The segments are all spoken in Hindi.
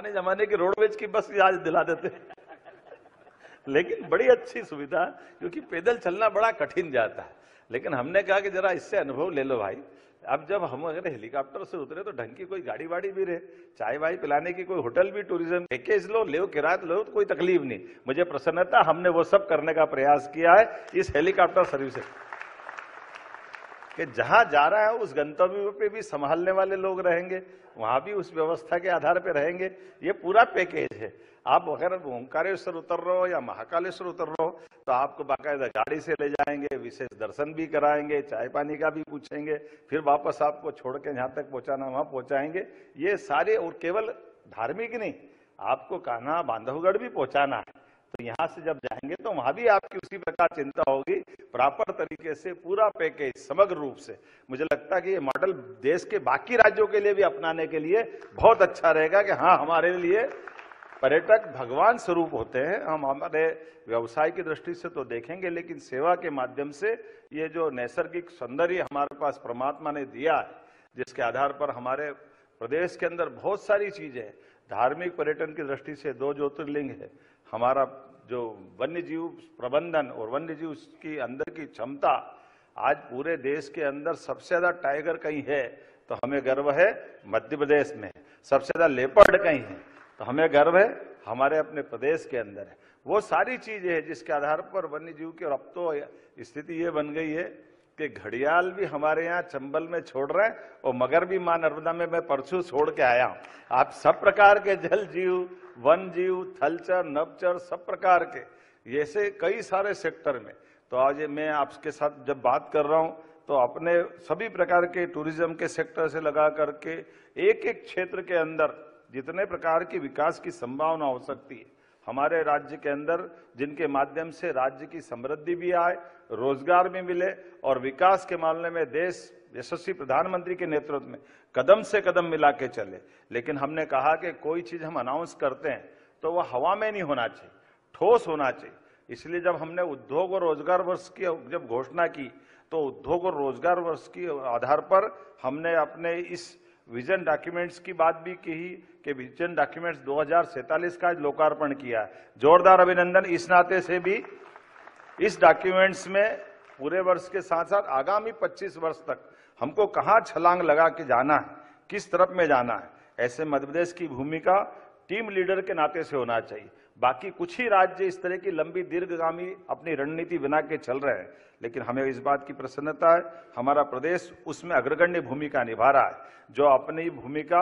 पुराने जमाने की रोडवेज की बस याद दिला देते। लेकिन बड़ी अच्छी सुविधा, क्योंकि पैदल चलना बड़ा कठिन जाता है। लेकिन हमने कहा कि जरा इससे अनुभव ले लो भाई। अब जब हम अगर हेलीकॉप्टर से उतरे तो ढंग की कोई गाड़ी वाड़ी भी रहे, चाय वाय पिलाने की कोई होटल भी, टूरिज्म पैकेज लो, ले किराया लो, तो कोई तकलीफ नहीं। मुझे प्रसन्नता, हमने वो सब करने का प्रयास किया है इस हेलीकॉप्टर सर्विस से, कि जहां जा रहा है उस गंतव्य पे भी संभालने वाले लोग रहेंगे, वहां भी उस व्यवस्था के आधार पे रहेंगे। ये पूरा पैकेज है। आप अगर ओंकारेश्वर उतर रहे हो या महाकालेश्वर उतर रहे हो तो आपको बाकायदा गाड़ी से ले जाएंगे, विशेष दर्शन भी कराएंगे, चाय पानी का भी पूछेंगे, फिर वापस आपको छोड़ के जहां तक पहुंचाना वहां पहुंचाएंगे। ये सारे, और केवल धार्मिक नहीं, आपको कान्हा बांधवगढ़ भी पहुंचाना है, तो यहां से जब जाएंगे तो वहां भी आपकी उसी प्रकार चिंता होगी। प्रॉपर तरीके से पूरा पैकेज समग्र रूप से, मुझे लगता है कि ये मॉडल देश के बाकी राज्यों के लिए भी अपनाने के लिए बहुत अच्छा रहेगा कि हाँ, हमारे लिए पर्यटक भगवान स्वरूप होते हैं। हम हमारे व्यवसाय की दृष्टि से तो देखेंगे, लेकिन सेवा के माध्यम से ये जो नैसर्गिक सौंदर्य हमारे पास परमात्मा ने दिया है, जिसके आधार पर हमारे प्रदेश के अंदर बहुत सारी चीजें हैं। धार्मिक पर्यटन की दृष्टि से 2 ज्योतिर्लिंग है, हमारा जो वन्य जीव प्रबंधन और वन्य जीव की अंदर की क्षमता, आज पूरे देश के अंदर सबसे ज्यादा टाइगर कहीं है तो हमें गर्व है मध्य प्रदेश में, सबसे ज्यादा लेपर्ड कहीं है तो हमें गर्व है हमारे अपने प्रदेश के अंदर है। वो सारी चीजें हैं जिसके आधार पर वन्य जीव की, और अब तो स्थिति ये बन गई है कि घड़ियाल भी हमारे यहाँ चंबल में छोड़ रहे हैं और मगर भी मां नर्मदा में मैं परसों छोड़ के आया हूं। आप सब प्रकार के जल जीव, वन जीव, थलचर, नभचर, सब प्रकार के ऐसे कई सारे सेक्टर में, तो आज मैं आपके साथ जब बात कर रहा हूं तो अपने सभी प्रकार के टूरिज्म के सेक्टर से लगा करके एक एक क्षेत्र के अंदर जितने प्रकार की विकास की संभावना हो सकती है हमारे राज्य के अंदर, जिनके माध्यम से राज्य की समृद्धि भी आए, रोजगार भी मिले और विकास के मामले में देश यशस्वी प्रधानमंत्री के नेतृत्व में कदम से कदम मिला के चले। लेकिन हमने कहा कि कोई चीज हम अनाउंस करते हैं तो वह हवा में नहीं होना चाहिए, ठोस होना चाहिए। इसलिए जब हमने उद्योग और रोजगार वर्ष की जब घोषणा की तो उद्योग और रोजगार वर्ष के आधार पर हमने अपने इस विजन डॉक्यूमेंट्स की बात भी कही कि विजन डॉक्यूमेंट्स 2047 का लोकार्पण किया। जोरदार अभिनंदन। इस नाते से भी इस डॉक्यूमेंट्स में पूरे वर्ष के साथ साथ आगामी 25 वर्ष तक हमको कहां छलांग लगा के जाना है, किस तरफ में जाना है, ऐसे मध्य प्रदेश की भूमिका टीम लीडर के नाते से होना चाहिए। बाकी कुछ ही राज्य इस तरह की लंबी दीर्घगामी अपनी रणनीति बना के चल रहे हैं, लेकिन हमें इस बात की प्रसन्नता है हमारा प्रदेश उसमें अग्रगण्य भूमिका निभा रहा है। जो अपनी भूमिका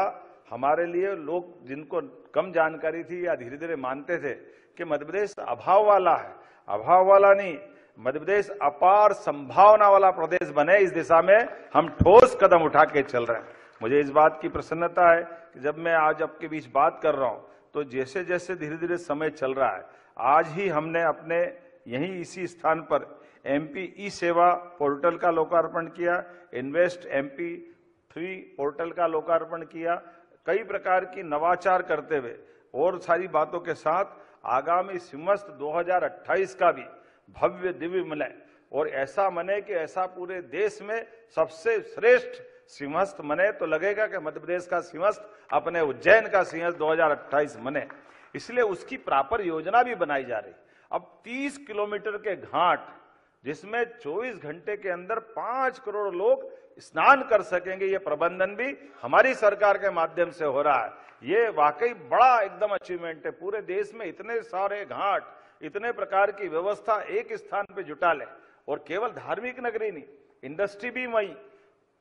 हमारे लिए लोग जिनको कम जानकारी थी या धीरे धीरे मानते थे कि मध्य प्रदेश अभाव वाला है, अभाव वाला नहीं, मध्य प्रदेश अपार संभावना वाला प्रदेश बने, इस दिशा में हम ठोस कदम उठा के चल रहे हैं। मुझे इस बात की प्रसन्नता है कि जब मैं आज आपके बीच बात कर रहा हूं तो जैसे जैसे धीरे धीरे समय चल रहा है, आज ही हमने अपने यहीं इसी स्थान पर एमपी ई सेवा पोर्टल का लोकार्पण किया, इन्वेस्ट एमपी 3 पोर्टल का लोकार्पण किया। कई प्रकार की नवाचार करते हुए और सारी बातों के साथ आगामी सिमस्त 2028 का भी भव्य दिव्य मिले और ऐसा मने कि ऐसा पूरे देश में सबसे श्रेष्ठ सिंहस्थ मने तो लगेगा कि मध्य प्रदेश का सिंहस्थ अपने उज्जैन का सिंहस्थ 2028 मने। इसलिए उसकी प्रॉपर योजना भी बनाई जा रही। अब 30 किलोमीटर के घाट जिसमें 24 घंटे के अंदर 5 करोड़ लोग स्नान कर सकेंगे, ये प्रबंधन भी हमारी सरकार के माध्यम से हो रहा है। ये वाकई बड़ा एकदम अचीवमेंट है। पूरे देश में इतने सारे घाट, इतने प्रकार की व्यवस्था एक स्थान पे जुटा ले, और केवल धार्मिक नगरी नहीं, इंडस्ट्री भी वहीं,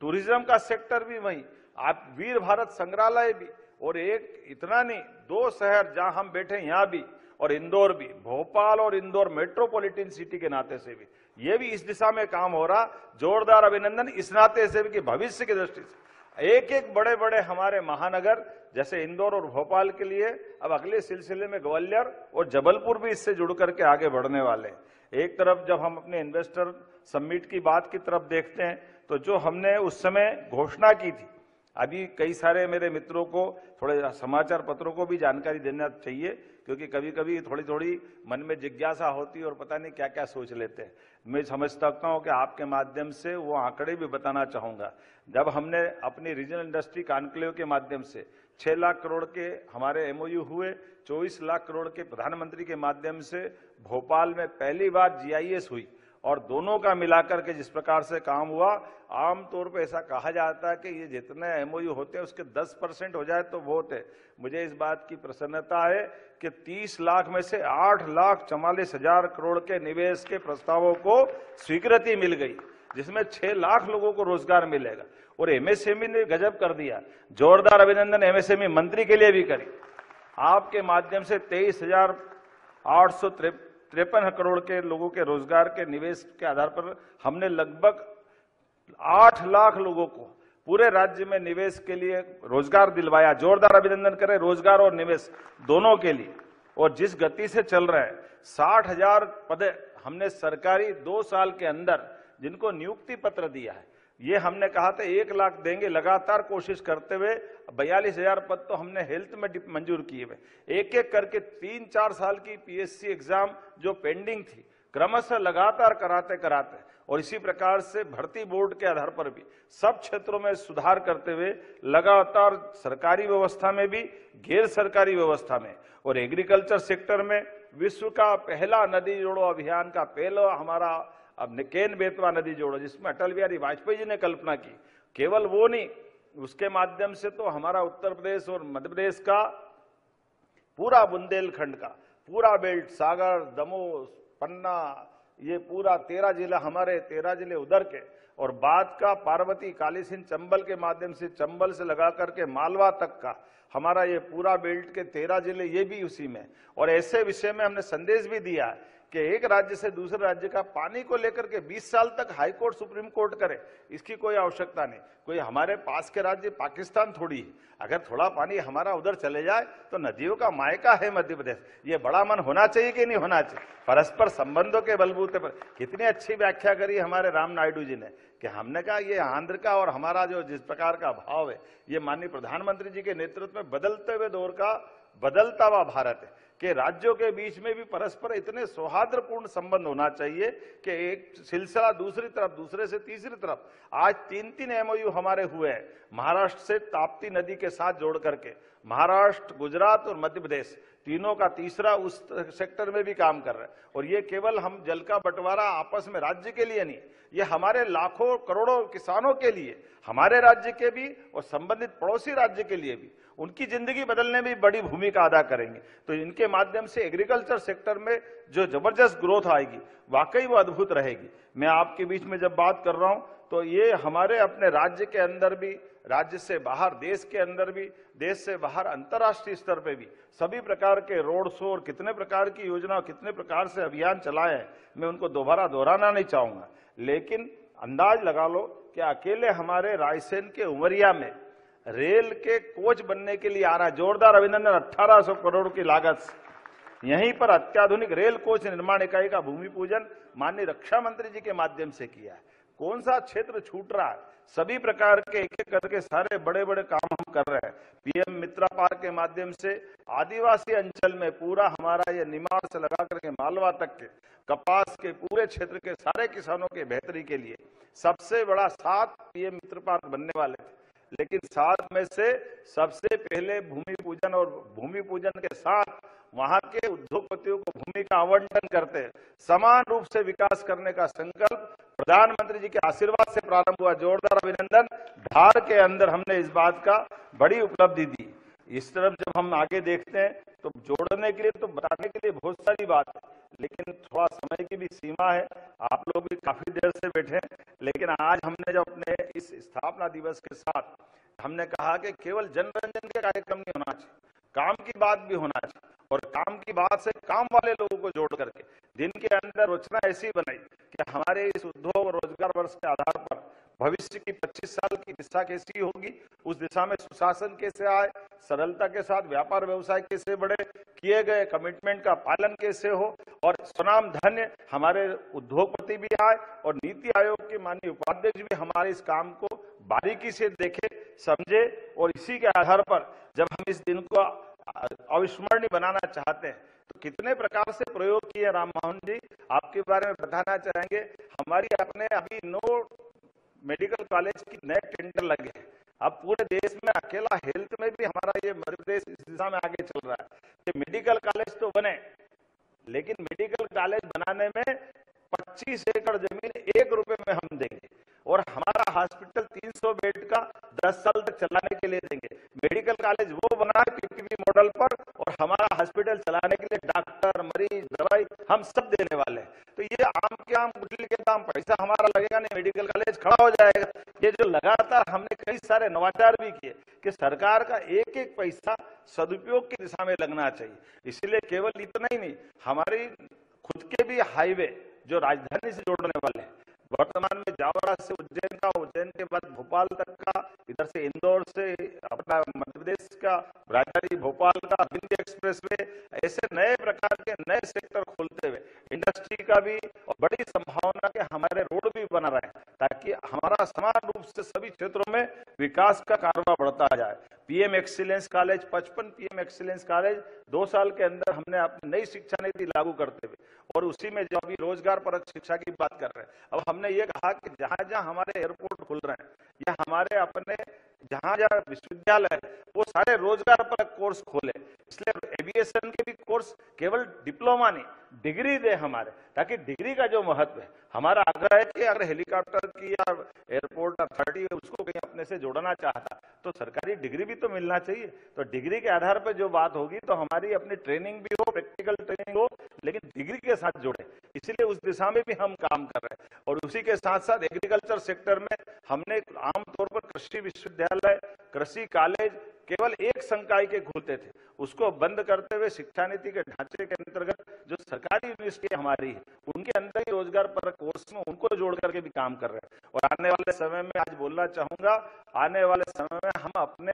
टूरिज्म का सेक्टर भी वहीं, आप वीर भारत संग्रहालय भी, और एक इतना नहीं 2 शहर जहां हम बैठे यहां भी, और इंदौर भी, भोपाल और इंदौर मेट्रोपॉलिटन सिटी के नाते से भी ये भी इस दिशा में काम हो रहा। जोरदार अभिनंदन इस नाते से भी कि भविष्य की दृष्टि से एक एक बड़े बड़े हमारे महानगर जैसे इंदौर और भोपाल के लिए अब अगले सिलसिले में ग्वालियर और जबलपुर भी इससे जुड़ करके आगे बढ़ने वाले हैं। एक तरफ जब हम अपने इन्वेस्टर समिट की बात की तरफ देखते हैं तो जो हमने उस समय घोषणा की थी, अभी कई सारे मेरे मित्रों को, थोड़े समाचार पत्रों को भी जानकारी देना चाहिए, क्योंकि कभी कभी थोड़ी थोड़ी मन में जिज्ञासा होती है और पता नहीं क्या क्या सोच लेते हैं। मैं समझ सकता हूं कि आपके माध्यम से वो आंकड़े भी बताना चाहूंगा। जब हमने अपनी रीजनल इंडस्ट्री कॉन्क्लेव के माध्यम से 6 लाख करोड़ के हमारे एमओयू हुए, 24 लाख करोड़ के प्रधानमंत्री के माध्यम से भोपाल में पहली बार जीआईएस हुई, और दोनों का मिलाकर के जिस प्रकार से काम हुआ, आमतौर पर ऐसा कहा जाता है कि ये जितने एमओयू होते हैं उसके 10% हो जाए तो बहुत है। मुझे इस बात की प्रसन्नता है कि 30 लाख में से 8,44,000 करोड़ के निवेश के प्रस्तावों को स्वीकृति मिल गई, जिसमें 6 लाख लोगों को रोजगार मिलेगा। और एमएसएमई ने गजब कर दिया, जोरदार अभिनंदन एमएसएमई मंत्री के लिए भी करी। आपके माध्यम से 23,853 करोड़ के लोगों के रोजगार के निवेश के आधार पर हमने लगभग 8 लाख लोगों को पूरे राज्य में निवेश के लिए रोजगार दिलवाया। जोरदार अभिनंदन करें रोजगार और निवेश दोनों के लिए। और जिस गति से चल रहा है, 60,000 पद हमने सरकारी 2 साल के अंदर जिनको नियुक्ति पत्र दिया है, ये हमने कहा था 1 लाख देंगे, लगातार कोशिश करते हुए 42,000 पद तो हमने हेल्थ में मंजूर किए हुए। एक एक करके 3-4 साल की पीएससी एग्जाम जो पेंडिंग थी, क्रमशः लगातार कराते कराते, और इसी प्रकार से भर्ती बोर्ड के आधार पर भी सब क्षेत्रों में सुधार करते हुए लगातार सरकारी व्यवस्था में भी, गैर सरकारी व्यवस्था में और एग्रीकल्चर सेक्टर में विश्व का पहला नदी जोड़ो अभियान का पहला हमारा अब केन बेतवा नदी जोड़ो, जिसमें अटल बिहारी वाजपेयी जी ने कल्पना की। केवल वो नहीं, उसके माध्यम से तो हमारा उत्तर प्रदेश और मध्य प्रदेश का पूरा बुंदेलखंड का पूरा बेल्ट, सागर, दमोह, पन्ना, ये पूरा 13 जिला, हमारे 13 जिले उधर के, और बाद का पार्वती, काली सिंध, चंबल के माध्यम से, चंबल से लगा करके मालवा तक का हमारा ये पूरा बेल्ट के 13 जिले, ये भी उसी में। और ऐसे विषय में हमने संदेश भी दिया है कि एक राज्य से दूसरे राज्य का पानी को लेकर के 20 साल तक हाई कोर्ट सुप्रीम कोर्ट करे, इसकी कोई आवश्यकता नहीं। कोई हमारे पास के राज्य पाकिस्तान थोड़ी है, अगर थोड़ा पानी हमारा उधर चले जाए तो नदियों का मायका है मध्य प्रदेश। ये बड़ा मन होना चाहिए कि नहीं होना चाहिए? परस्पर संबंधों के बलबूते पर कितनी अच्छी व्याख्या करी हमारे राम नायडू जी ने, कि हमने कहा ये आंध्र का और हमारा जो जिस प्रकार का भाव है, ये माननीय प्रधानमंत्री जी के नेतृत्व में बदलते हुए दौर का बदलता हुआ भारत है, कि राज्यों के बीच में भी परस्पर इतने सौहार्दपूर्ण संबंध होना चाहिए कि एक सिलसिला दूसरी तरफ, दूसरे से तीसरी तरफ। आज 3-3 एमओयू हमारे हुए हैं, महाराष्ट्र से ताप्ती नदी के साथ जोड़ करके, महाराष्ट्र, गुजरात और मध्य प्रदेश तीनों का तीसरा उस सेक्टर में भी काम कर रहे हैं। और ये केवल हम जल का बंटवारा आपस में राज्य के लिए नहीं, ये हमारे लाखों करोड़ों किसानों के लिए, हमारे राज्य के भी और संबंधित पड़ोसी राज्य के लिए भी, उनकी जिंदगी बदलने में बड़ी भूमिका अदा करेंगे। तो इनके माध्यम से एग्रीकल्चर सेक्टर में जो जबरदस्त ग्रोथ आएगी, वाकई वो अद्भुत रहेगी। मैं आपके बीच में जब बात कर रहा हूं तो ये हमारे अपने राज्य के अंदर भी, राज्य से बाहर, देश के अंदर भी, देश से बाहर अंतर्राष्ट्रीय स्तर पे भी सभी प्रकार के रोड शो और कितने प्रकार की योजना, कितने प्रकार से अभियान चलाए हैं, मैं उनको दोबारा दोहराना नहीं चाहूंगा। लेकिन अंदाज लगा लो कि अकेले हमारे रायसेन के उमरिया में रेल के कोच बनने के लिए आ रहा है। जोरदार अभिनंदन। 1800 करोड़ की लागत से यहीं पर अत्याधुनिक रेल कोच निर्माण इकाई का भूमि पूजन माननीय रक्षा मंत्री जी के माध्यम से किया है। कौन सा क्षेत्र छूट रहा है? सभी प्रकार के एक एक करके सारे बड़े बड़े काम हम कर रहे हैं। पीएम मित्रा पार्क के माध्यम से आदिवासी अंचल में पूरा हमारा ये निमाड़ से लगा करके मालवा तक के कपास के पूरे क्षेत्र के सारे किसानों के बेहतरी के लिए सबसे बड़ा 7 पीएम मित्र पार्क बनने वाले थे, लेकिन 7 में से सबसे पहले भूमि पूजन, और भूमि पूजन के साथ वहां के उद्योगपतियों को भूमि का आवंटन करते समान रूप से विकास करने का संकल्प प्रधानमंत्री जी के आशीर्वाद से प्रारंभ हुआ। जोरदार अभिनंदन। धार के अंदर हमने इस बात का बड़ी उपलब्धि दी। इस तरफ जब हम आगे देखते हैं तो जोड़ने के लिए, तो बताने के लिए बहुत सारी बात है, लेकिन थोड़ा समय की भी सीमा है। आप लोग भी काफी देर से बैठे हैं, लेकिन आज हमने जब अपने इस स्थापना दिवस के साथ हमने कहा कि केवल जनरंजन के कार्यक्रम नहीं होना चाहिए, काम की बात भी होना चाहिए, और काम की बात से काम वाले लोगों को जोड़ करके दिन के अंदर रचना ऐसी बनाई कि हमारे इस उद्योग और रोजगार वर्ष के आधार पर भविष्य की 25 साल की दिशा कैसी होगी, उस दिशा में सुशासन कैसे आए, सरलता के साथ व्यापार व्यवसाय कैसे बढ़े, किए गए कमिटमेंट का पालन कैसे हो, और स्वनाम धन्य हमारे उद्योगपति भी आए और नीति आयोग के माननीय उपाध्यक्ष भी हमारे इस काम को बारीकी से देखे, समझे, और इसी के आधार पर जब हम इस दिन को अविस्मरणीय बनाना चाहते हैं तो कितने प्रकार से प्रयोग किए। राम मोहन जी, आपके बारे में बताना चाहेंगे। हमारी अपने अभी 9 मेडिकल कॉलेज की नए टेंडर लगे हैं, अब पूरे देश में अकेला हेल्थ में भी हमारा ये मध्य प्रदेश इस दिशा में आगे चल रहा है कि मेडिकल कॉलेज तो बने, लेकिन मेडिकल कॉलेज बनाने में 25 एकड़ जमीन 1 रुपए में हम देंगे और हमारा हॉस्पिटल 300 बेड का 10 साल तक चलाने के लिए देंगे। मेडिकल कॉलेज वो बना है पीपीपी मॉडल पर और हमारा हॉस्पिटल चलाने के लिए डॉक्टर, मरीज, दवाई हम सब देने वाले हैं। तो ये आम के आम गुठली के दाम पैसा हमारा लगेगा नहीं, मेडिकल कॉलेज खड़ा हो जाएगा। ये जो लगातार हमने कई सारे नवाचार भी किए कि सरकार का एक एक पैसा सदुपयोग की दिशा में लगना चाहिए। इसलिए केवल इतना ही नहीं, हमारी खुद के भी हाईवे जो राजधानी से जोड़ने वाले हैं, वर्तमान में जावरा से उज्जैन का, उज्जैन के बाद भोपाल तक का, इधर से इंदौर से अपना मध्य प्रदेश का राजधानी भोपाल का विंध्य एक्सप्रेस वे, ऐसे नए प्रकार के नए सेक्टर खोलते हुए इंडस्ट्री का भी और बड़ी संभावना के हमारे रोड भी बना रहे हैं ताकि हमारा समान रूप से सभी क्षेत्रों में विकास का कारवा बढ़ता जाए। PM excellence college, 55 PM excellence college 2 साल के अंदर हमने अपनी नई शिक्षा नीति लागू करते हुए और उसी में जो अभी रोजगार परक शिक्षा की बात कर रहे हैं, अब हमने ये कहा कि जहां जहां हमारे एयरपोर्ट खुल रहे हैं या हमारे अपने जहां जहां विश्वविद्यालय है वो सारे रोजगार परक कोर्स खोले। इसलिए एविएशन के भी कोर्स केवल डिप्लोमा नहीं, डिग्री दे हमारे, ताकि डिग्री का जो महत्व है, हमारा आग्रह है कि अगर हेलीकॉप्टर की या एयरपोर्ट अथॉरिटी उसको कहीं अपने से जोड़ना चाहता तो सरकारी डिग्री भी तो मिलना चाहिए। तो डिग्री के आधार पर जो बात होगी तो हमारी अपनी ट्रेनिंग भी हो, प्रैक्टिकल ट्रेनिंग हो, लेकिन डिग्री के साथ जुड़े। इसीलिए उस दिशा में भी हम काम कर रहे हैं और उसी के साथ साथ एग्रीकल्चर सेक्टर में हमने आमतौर पर कृषि विश्वविद्यालय, कृषि कॉलेज केवल एक संकाय के खुलते थे, उसको बंद करते हुए शिक्षा नीति के ढांचे के अंतर्गत जो सरकारी यूनिवर्सिटी हमारी है उनके अंदर ही रोजगार पर कोर्स में उनको जोड़ करके भी काम कर रहे हैं। और आने वाले समय में आज बोलना चाहूंगा, आने वाले समय में हम अपने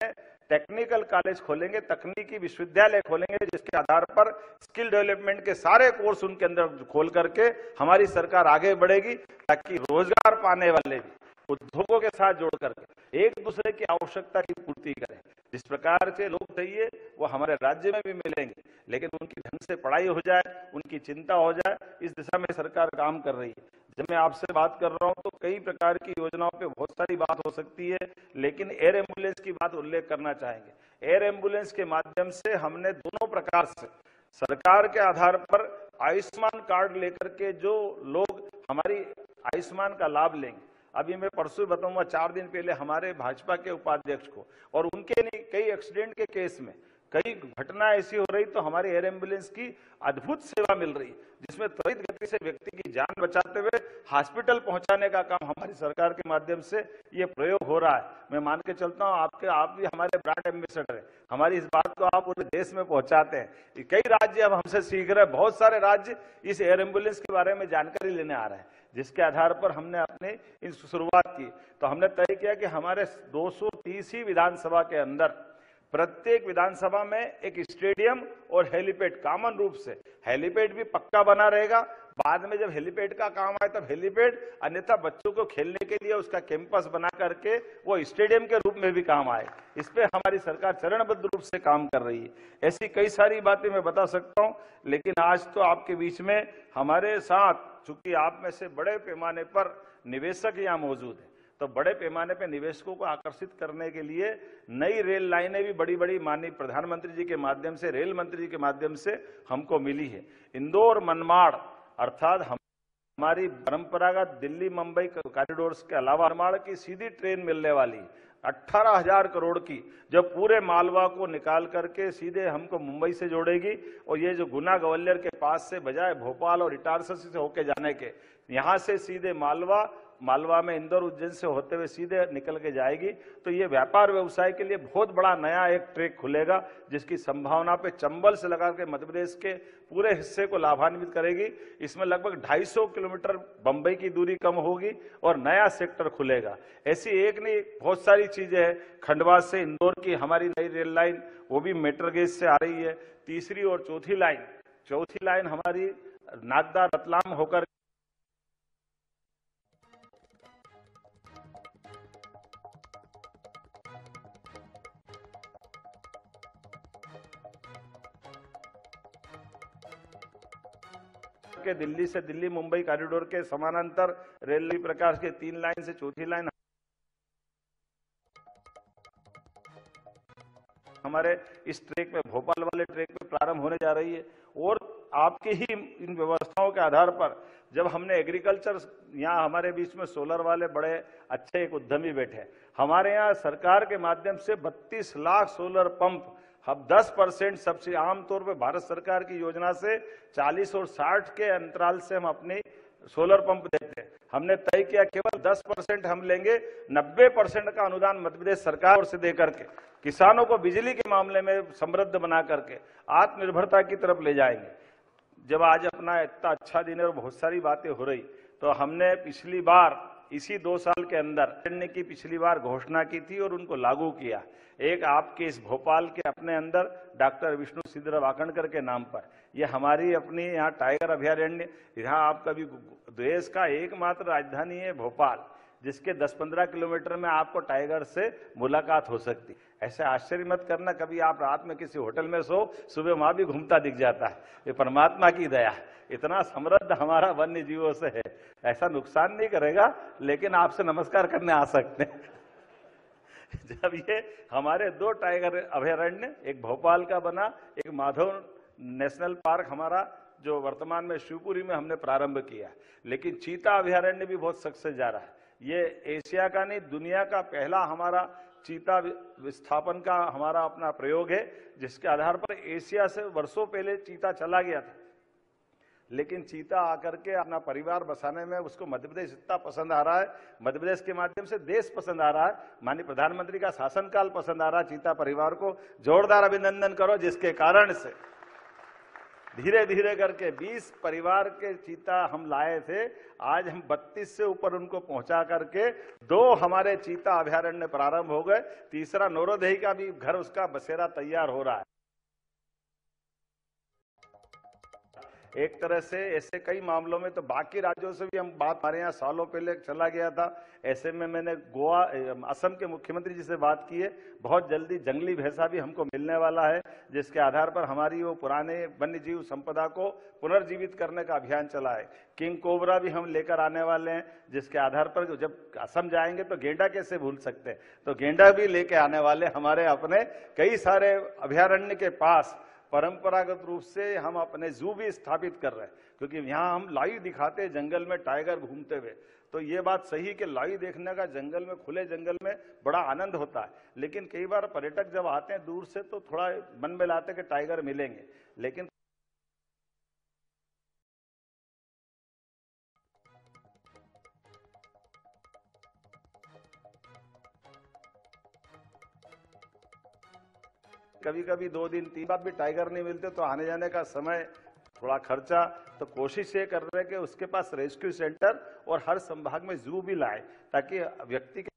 टेक्निकल कॉलेज खोलेंगे, तकनीकी विश्वविद्यालय खोलेंगे, जिसके आधार पर स्किल डेवलपमेंट के सारे कोर्स उनके अंदर खोल करके हमारी सरकार आगे बढ़ेगी ताकि रोजगार पाने वाले भी उद्योगों के साथ जोड़ करके एक दूसरे की आवश्यकता की पूर्ति करें। जिस प्रकार के लोग चाहिए वो हमारे राज्य में भी मिलेंगे, लेकिन उनकी ढंग से पढ़ाई हो जाए, उनकी चिंता हो जाए, इस दिशा में सरकार काम कर रही है। जब मैं आपसे बात कर रहा हूं तो कई प्रकार की योजनाओं पे बहुत सारी बात हो सकती है, लेकिन एयर एम्बुलेंस की बात उल्लेख करना चाहेंगे। एयर एम्बुलेंस के माध्यम से हमने दोनों प्रकार से सरकार के आधार पर आयुष्मान कार्ड लेकर के जो लोग हमारी आयुष्मान का लाभ लेंगे, अभी मैं परसों बताऊंगा, 4 दिन पहले हमारे भाजपा के उपाध्यक्ष को और उनके नहीं कई एक्सीडेंट के केस में कई घटना ऐसी हो रही तो हमारी एयर एम्बुलेंस की अद्भुत सेवा मिल रही, जिसमें त्वरित गति से व्यक्ति की जान बचाते हुए हॉस्पिटल पहुंचाने का काम हमारी सरकार के माध्यम से ये प्रयोग हो रहा है। मैं मान के चलता हूं आप भी हमारे ब्रांड एम्बेसडर हैं, हमारी इस बात को आप पूरे देश में पहुंचाते हैं। कई राज्य अब हमसे सीख रहे हैं, बहुत सारे राज्य इस एयर एम्बुलेंस के बारे में जानकारी लेने आ रहे हैं, जिसके आधार पर हमने अपने इन शुरुआत की। तो हमने तय किया कि हमारे 230 ही विधानसभा के अंदर प्रत्येक विधानसभा में एक स्टेडियम और हेलीपैड, कॉमन रूप से हेलीपैड भी पक्का बना रहेगा। बाद में जब हेलीपैड का काम आए तब हेलीपैड, अन्यथा बच्चों को खेलने के लिए उसका कैंपस बना करके वो स्टेडियम के रूप में भी काम आए। इस पे हमारी सरकार चरणबद्ध रूप से काम कर रही है। ऐसी कई सारी बातें मैं बता सकता हूं, लेकिन आज तो आपके बीच में हमारे साथ, चूंकि आप में से बड़े पैमाने पर निवेशक यहाँ मौजूद है, तो बड़े पैमाने पर निवेशकों को आकर्षित करने के लिए नई रेल लाइनें भी बड़ी बड़ी माननीय प्रधानमंत्री जी के माध्यम से, रेल मंत्री जी के माध्यम से हमको मिली है। इंदौर मनमाड़ अर्थात हमारी परंपरागत दिल्ली मुंबई कॉरिडोर्स के अलावा मनमाड़ की सीधी ट्रेन मिलने वाली 18,000 करोड़ की, जो पूरे मालवा को निकाल करके सीधे हमको मुंबई से जोड़ेगी। और ये जो गुना ग्वालियर के पास से बजाय भोपाल और इटारसी से होके जाने के, यहां से सीधे मालवा में इंदौर उज्जैन से होते हुए सीधे निकल के जाएगी। तो ये व्यापार व्यवसाय के लिए बहुत बड़ा नया एक ट्रैक खुलेगा, जिसकी संभावना पे चंबल से लगा के मध्य प्रदेश के पूरे हिस्से को लाभान्वित करेगी। इसमें लगभग 250 किलोमीटर बंबई की दूरी कम होगी और नया सेक्टर खुलेगा। ऐसी एक नहीं बहुत सारी चीजें हैं। खंडवा से इंदौर की हमारी नई रेल लाइन, वो भी मेट्रो गेज से आ रही है। तीसरी और चौथी लाइन हमारी नागदा रतलाम होकर के दिल्ली से दिल्ली मुंबई कॉरिडोर के समानांतर रेल प्रकार के 3 लाइन से चौथी लाइन हमारे इस ट्रैक में, भोपाल वाले ट्रैक में प्रारंभ होने जा रही है। और आपकी ही इन व्यवस्थाओं के आधार पर जब हमने एग्रीकल्चर, यहाँ हमारे बीच में सोलर वाले बड़े अच्छे एक उद्यमी बैठे हैं, हमारे यहाँ सरकार के माध्यम से 32 लाख सोलर पंप, हम 10% सब्सिडी, आमतौर पर भारत सरकार की योजना से 40 और 60 के अंतराल से हम अपनी सोलर पंप देते हैं। हमने तय किया केवल 10% हम लेंगे, 90% का अनुदान मध्य प्रदेश सरकार से दे करके किसानों को बिजली के मामले में समृद्ध बना करके आत्मनिर्भरता की तरफ ले जाएंगे। जब आज अपना इतना अच्छा दिन है और बहुत सारी बातें हो रही, तो हमने पिछली बार इसी 2 साल के अंदर की पिछली बार घोषणा की थी और उनको लागू किया। एक आपके इस भोपाल के अपने अंदर डॉक्टर विष्णु सिद्धर वाकणकर के नाम पर, ये हमारी अपनी यहाँ टाइगर अभयारण्य, यहाँ आपका भी देश का एकमात्र राजधानी है भोपाल, जिसके 10-15 किलोमीटर में आपको टाइगर से मुलाकात हो सकती। ऐसे आश्चर्य मत करना कभी आप रात में किसी होटल में सो, सुबह वहां भी घूमता दिख जाता है। ये परमात्मा की दया, इतना समृद्ध हमारा वन्य जीवों से है, ऐसा नुकसान नहीं करेगा, लेकिन आपसे नमस्कार करने आ सकते हैं। जब ये हमारे 2 टाइगर अभयारण्य, एक भोपाल का बना, एक माधव नेशनल पार्क हमारा जो वर्तमान में शिवपुरी में हमने प्रारंभ किया, लेकिन चीता अभयारण्य भी बहुत सक्सेस जा रहा है। ये एशिया का नहीं, दुनिया का पहला हमारा चीता विस्थापन का हमारा अपना प्रयोग है, जिसके आधार पर एशिया से वर्षों पहले चीता चला गया था, लेकिन चीता आकर के अपना परिवार बसाने में उसको मध्य प्रदेश इतना पसंद आ रहा है, मध्य प्रदेश के माध्यम से देश पसंद आ रहा है, माननीय प्रधानमंत्री का शासनकाल पसंद आ रहा है। चीता परिवार को जोरदार अभिनंदन करो, जिसके कारण से धीरे धीरे करके 20 परिवार के चीता हम लाए थे, आज हम 32 से ऊपर उनको पहुंचा करके 2 हमारे चीता अभयारण्य प्रारंभ हो गए। तीसरा नौरोदेही का भी घर, उसका बसेरा तैयार हो रहा है। एक तरह से ऐसे कई मामलों में तो बाकी राज्यों से भी हम बात, हमारे यहाँ सालों पहले चला गया था, ऐसे में मैंने गोवा, असम के मुख्यमंत्री जी से बात की है। बहुत जल्दी जंगली भैंसा भी हमको मिलने वाला है, जिसके आधार पर हमारी वो पुराने वन्य जीव संपदा को पुनर्जीवित करने का अभियान चला है। किंग कोबरा भी हम लेकर आने वाले हैं, जिसके आधार पर जब असम जाएंगे तो गेंडा कैसे भूल सकते हैं, तो गेंडा भी लेके आने वाले। हमारे अपने कई सारे अभयारण्य के पास परंपरागत रूप से हम अपने जू भी स्थापित कर रहे हैं, क्योंकि यहाँ हम लाइव दिखाते हैं जंगल में टाइगर घूमते हुए। तो ये बात सही कि लाइव देखने का जंगल में, खुले जंगल में बड़ा आनंद होता है, लेकिन कई बार पर्यटक जब आते हैं दूर से तो थोड़ा मन में लाते कि टाइगर मिलेंगे, लेकिन कभी कभी 2 दिन 3 बार भी टाइगर नहीं मिलते तो आने जाने का समय, थोड़ा खर्चा, तो कोशिश ये कर रहे हैं कि उसके पास रेस्क्यू सेंटर और हर संभाग में जू भी लाए, ताकि व्यक्ति के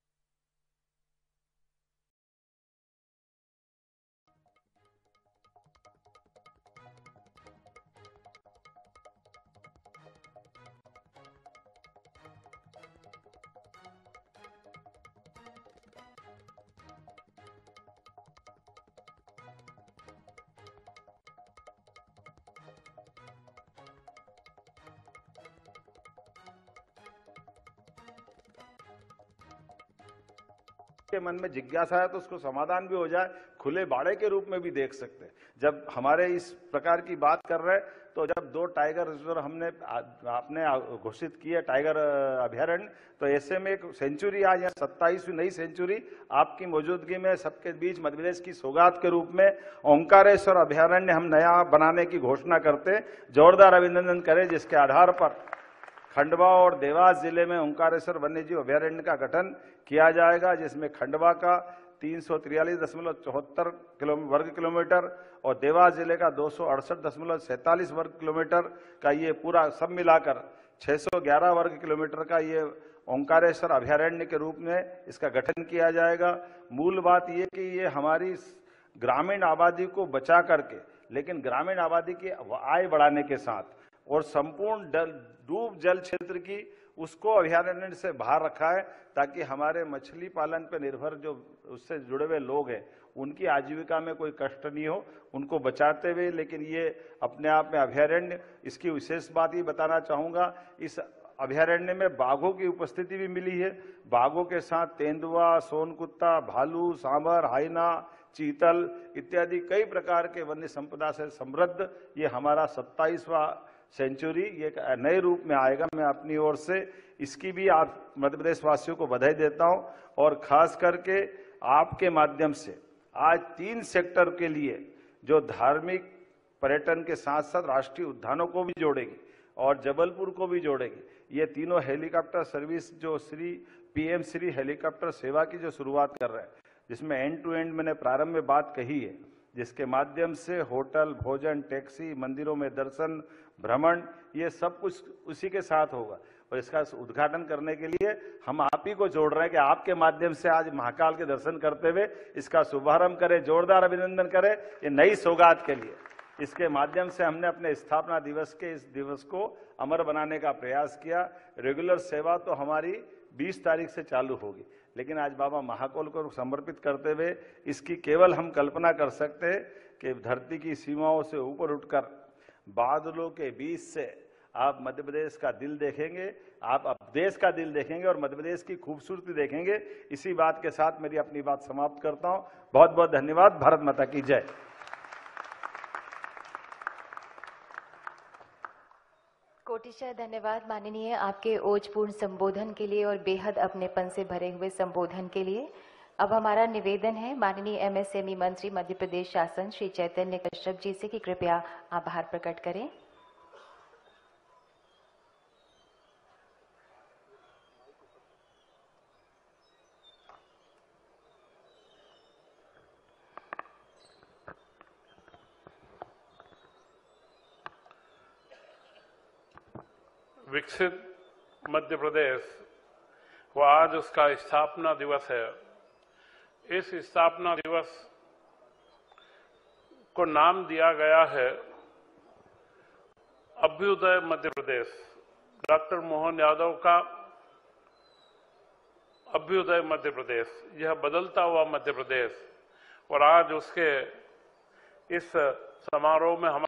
के मन में जिज्ञासा है तो उसको समाधान भी हो जाए, खुले बाड़े के रूप में भी देख सकते हैं। जब हमारे इस प्रकार की बात कर रहे हैं, तो जब 2 टाइगर रिजर्व हमने आपने घोषित किया टाइगर अभयारण्य, तो ऐसे में एक सेंचुरी आज 27वीं नई सेंचुरी आपकी मौजूदगी में सबके बीच मध्य प्रदेश की सौगात के रूप में ओंकारेश्वर अभयारण्य हम नया बनाने की घोषणा करते हैं। जोरदार अभिनंदन करें, जिसके आधार पर खंडवा और देवास जिले में ओंकारेश्वर वन्यजीव अभयारण्य का गठन किया जाएगा, जिसमें खंडवा का 343.74 वर्ग किलोमीटर और देवास जिले का 268.47 वर्ग किलोमीटर का ये पूरा सब मिलाकर 611 वर्ग किलोमीटर का ये ओंकारेश्वर अभयारण्य के रूप में इसका गठन किया जाएगा। मूल बात ये कि ये हमारी ग्रामीण आबादी को बचा करके, लेकिन ग्रामीण आबादी की आय बढ़ाने के साथ और संपूर्ण डूब जल क्षेत्र की उसको अभयारण्य से बाहर रखा है, ताकि हमारे मछली पालन पर निर्भर जो उससे जुड़े हुए लोग हैं उनकी आजीविका में कोई कष्ट नहीं हो, उनको बचाते हुए। लेकिन ये अपने आप में अभयारण्य, इसकी विशेष बात ये बताना चाहूंगा, इस अभयारण्य में बाघों की उपस्थिति भी मिली है। बाघों के साथ तेंदुआ, सोनकुत्ता, भालू, सांबर, हाइना, चीतल इत्यादि कई प्रकार के वन्य संपदा से समृद्ध ये हमारा 27वां सेंचुरी ये एक नए रूप में आएगा। मैं अपनी ओर से इसकी भी आप मध्य प्रदेश वासियों को बधाई देता हूं और खास करके आपके माध्यम से आज 3 सेक्टर के लिए जो धार्मिक पर्यटन के साथ साथ राष्ट्रीय उद्यानों को भी जोड़ेगी और जबलपुर को भी जोड़ेगी। ये तीनों हेलीकॉप्टर सर्विस जो पीएम श्री हेलीकॉप्टर सेवा की जो शुरुआत कर रहे हैं, जिसमें एंड टू एंड मैंने प्रारंभ में बात कही है, जिसके माध्यम से होटल, भोजन, टैक्सी, मंदिरों में दर्शन, भ्रमण, ये सब कुछ उसी के साथ होगा। और इसका उद्घाटन करने के लिए हम आप ही को जोड़ रहे हैं कि आपके माध्यम से आज महाकाल के दर्शन करते हुए इसका शुभारंभ करें, जोरदार अभिनंदन करें ये नई सौगात के लिए। इसके माध्यम से हमने अपने स्थापना दिवस के इस दिवस को अमर बनाने का प्रयास किया। रेगुलर सेवा तो हमारी 20 तारीख से चालू होगी, लेकिन आज बाबा महाकाल को समर्पित करते हुए इसकी केवल हम कल्पना कर सकते हैं कि धरती की सीमाओं से ऊपर उठकर बादलों के बीच से आप मध्य प्रदेश का दिल देखेंगे, आप अब देश का दिल देखेंगे और मध्य प्रदेश की खूबसूरती देखेंगे। इसी बात के साथ मेरी अपनी बात समाप्त करता हूं। बहुत बहुत धन्यवाद। भारत माता की जय। कोटिशः धन्यवाद माननीय, आपके ओजपूर्ण संबोधन के लिए और बेहद अपनेपन से भरे हुए संबोधन के लिए। अब हमारा निवेदन है माननीय एमएसएमई मंत्री मध्य प्रदेश शासन श्री चैतन्य कश्यप जी से कि कृपया आभार प्रकट करें। विकसित मध्य प्रदेश वो आज उसका स्थापना दिवस है। इस स्थापना दिवस को नाम दिया गया है अभ्युदय मध्य प्रदेश। डॉक्टर मोहन यादव का अभ्युदय मध्य प्रदेश, यह बदलता हुआ मध्य प्रदेश। और आज उसके इस समारोह में हम